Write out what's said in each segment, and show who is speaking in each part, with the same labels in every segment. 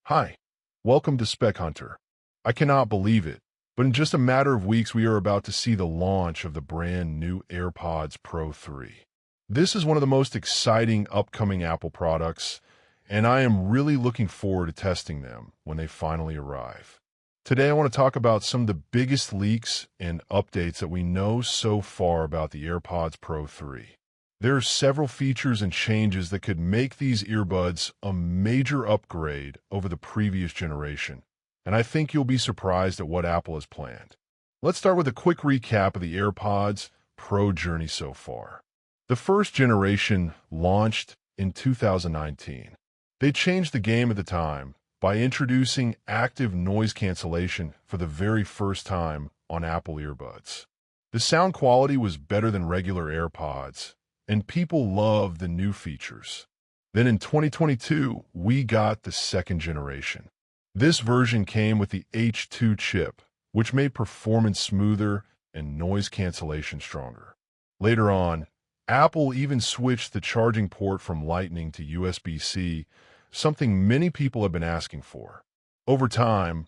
Speaker 1: Hi, welcome to Spec Hunter. I cannot believe it, but in just a matter of weeks we are about to see the launch of the brand new AirPods Pro 3. This is one of the most exciting upcoming Apple products, and I am really looking forward to testing them when they finally arrive. Today I want to talk about some of the biggest leaks and updates that we know so far about the AirPods Pro 3. There are several features and changes that could make these earbuds a major upgrade over the previous generation, and I think you'll be surprised at what Apple has planned. Let's start with a quick recap of the AirPods Pro journey so far. The first generation launched in 2019. They changed the game at the time by introducing active noise cancellation for the very first time on Apple earbuds. The sound quality was better than regular AirPods, and people love the new features. Then in 2022, we got the second generation. This version came with the H2 chip, which made performance smoother and noise cancellation stronger. Later on, Apple even switched the charging port from Lightning to USB-C, something many people have been asking for. Over time,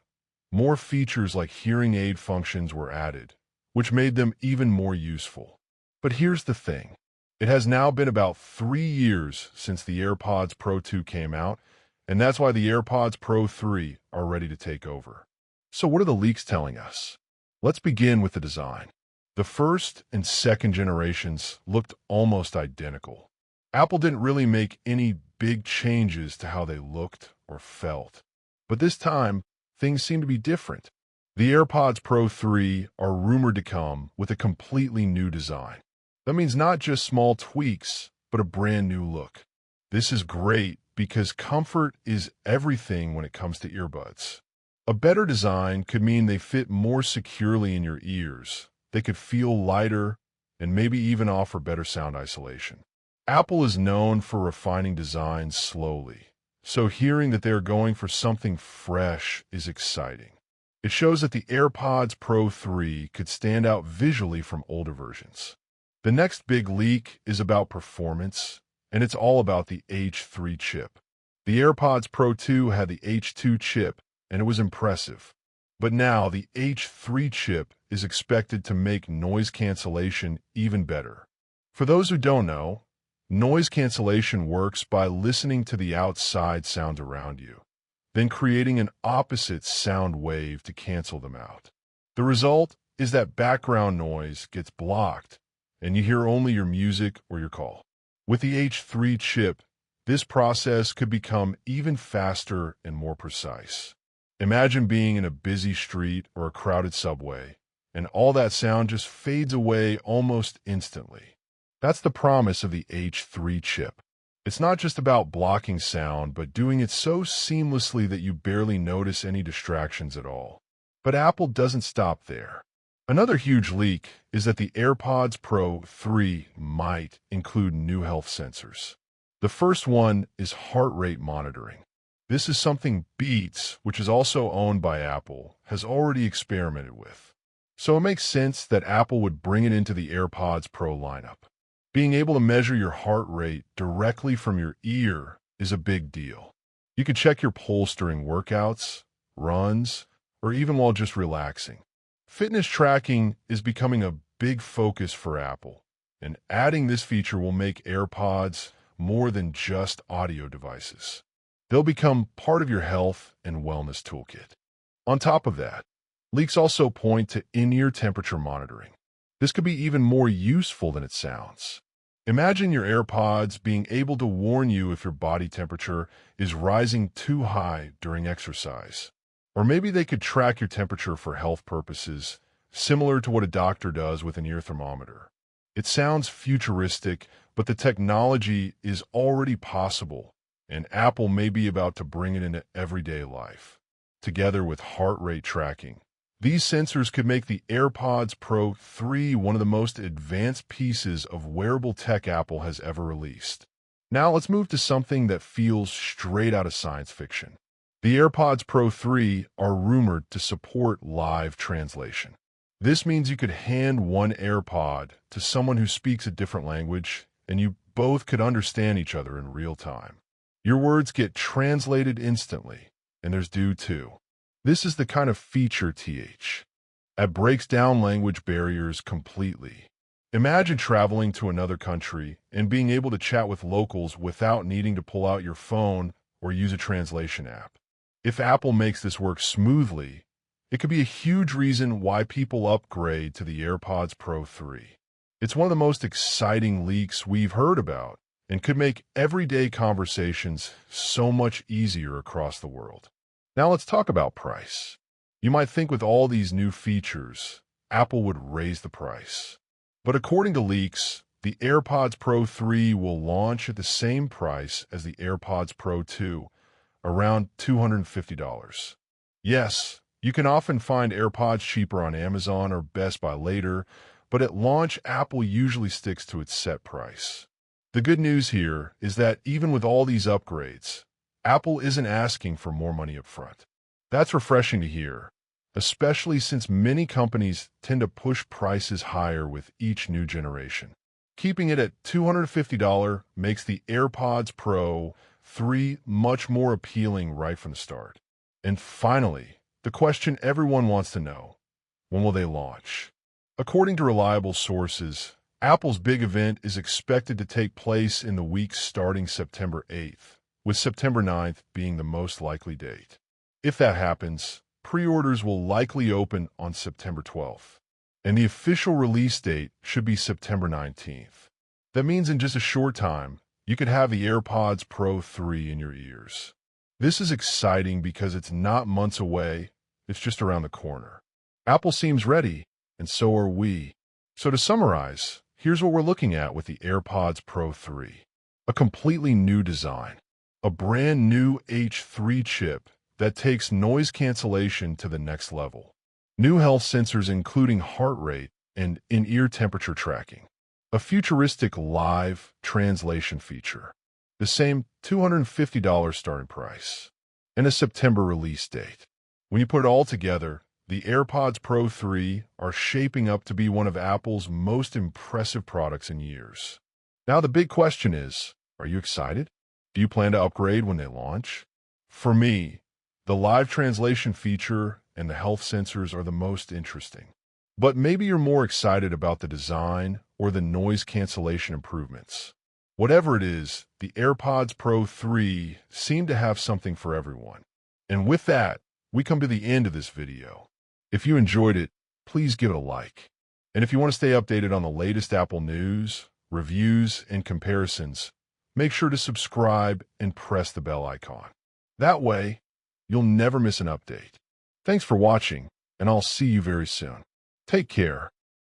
Speaker 1: more features like hearing aid functions were added, which made them even more useful. But here's the thing. It has now been about 3 years since the AirPods Pro 2 came out, and that's why the AirPods Pro 3 are ready to take over. So what are the leaks telling us? Let's begin with the design. The first and second generations looked almost identical. Apple didn't really make any big changes to how they looked or felt. But this time, things seem to be different. The AirPods Pro 3 are rumored to come with a completely new design. That means not just small tweaks, but a brand new look. This is great because comfort is everything when it comes to earbuds. A better design could mean they fit more securely in your ears. They could feel lighter and maybe even offer better sound isolation. Apple is known for refining designs slowly, so hearing that they're going for something fresh is exciting. It shows that the AirPods Pro 3 could stand out visually from older versions. The next big leak is about performance, and it's all about the H3 chip. The AirPods Pro 2 had the H2 chip, and it was impressive. But now the H3 chip is expected to make noise cancellation even better. For those who don't know, noise cancellation works by listening to the outside sounds around you, then creating an opposite sound wave to cancel them out. The result is that background noise gets blocked, and you hear only your music or your call. With the H3 chip, this process could become even faster and more precise. Imagine being in a busy street or a crowded subway, and all that sound just fades away almost instantly. That's the promise of the H3 chip. It's not just about blocking sound, but doing it so seamlessly that you barely notice any distractions at all. But Apple doesn't stop there. Another huge leak is that the AirPods Pro 3 might include new health sensors. The first one is heart rate monitoring. This is something Beats, which is also owned by Apple, has already experimented with. So it makes sense that Apple would bring it into the AirPods Pro lineup. Being able to measure your heart rate directly from your ear is a big deal. You can check your pulse during workouts, runs, or even while just relaxing. Fitness tracking is becoming a big focus for Apple, and adding this feature will make AirPods more than just audio devices. They'll become part of your health and wellness toolkit. On top of that, leaks also point to in-ear temperature monitoring. This could be even more useful than it sounds. Imagine your AirPods being able to warn you if your body temperature is rising too high during exercise. Or maybe they could track your temperature for health purposes, similar to what a doctor does with an ear thermometer. It sounds futuristic, but the technology is already possible, and Apple may be about to bring it into everyday life. Together with heart rate tracking, these sensors could make the AirPods Pro 3 one of the most advanced pieces of wearable tech Apple has ever released. Now let's move to something that feels straight out of science fiction. The AirPods Pro 3 are rumored to support live translation. This means you could hand one AirPod to someone who speaks a different language, and you both could understand each other in real time. Your words get translated instantly, and there's do too. This is the kind of feature that breaks down language barriers completely. Imagine traveling to another country and being able to chat with locals without needing to pull out your phone or use a translation app. If Apple makes this work smoothly, it could be a huge reason why people upgrade to the AirPods Pro 3. It's one of the most exciting leaks we've heard about and could make everyday conversations so much easier across the world. Now let's talk about price. You might think with all these new features, Apple would raise the price. But according to leaks, the AirPods Pro 3 will launch at the same price as the AirPods Pro 2, around $250. Yes, you can often find AirPods cheaper on Amazon or Best Buy later, but at launch, Apple usually sticks to its set price. The good news here is that even with all these upgrades, Apple isn't asking for more money up front. That's refreshing to hear, especially since many companies tend to push prices higher with each new generation. Keeping it at $250 makes the AirPods Pro 3 much more appealing right from the start. And finally, the question everyone wants to know: when will they launch? According to reliable sources, Apple's big event is expected to take place in the weeks starting September 8th, with September 9th being the most likely date. If that happens, pre-orders will likely open on September 12th, and the official release date should be September 19th. That means in just a short time, you could have the AirPods Pro 3 in your ears. This is exciting because it's not months away, it's just around the corner. Apple seems ready, and so are we. So to summarize, here's what we're looking at with the AirPods Pro 3. A completely new design. A brand new H3 chip that takes noise cancellation to the next level. New health sensors including heart rate and in-ear temperature tracking. A futuristic live translation feature. The same $250 starting price. And a September release date. When you put it all together, the AirPods Pro 3 are shaping up to be one of Apple's most impressive products in years. Now the big question is, are you excited? Do you plan to upgrade when they launch? For me, the live translation feature and the health sensors are the most interesting. But maybe you're more excited about the design or the noise cancellation improvements. Whatever it is, the AirPods Pro 3 seem to have something for everyone. And with that, we come to the end of this video. If you enjoyed it, please give it a like. And if you want to stay updated on the latest Apple news, reviews, and comparisons, make sure to subscribe and press the bell icon. That way, you'll never miss an update. Thanks for watching, and I'll see you very soon. Take care.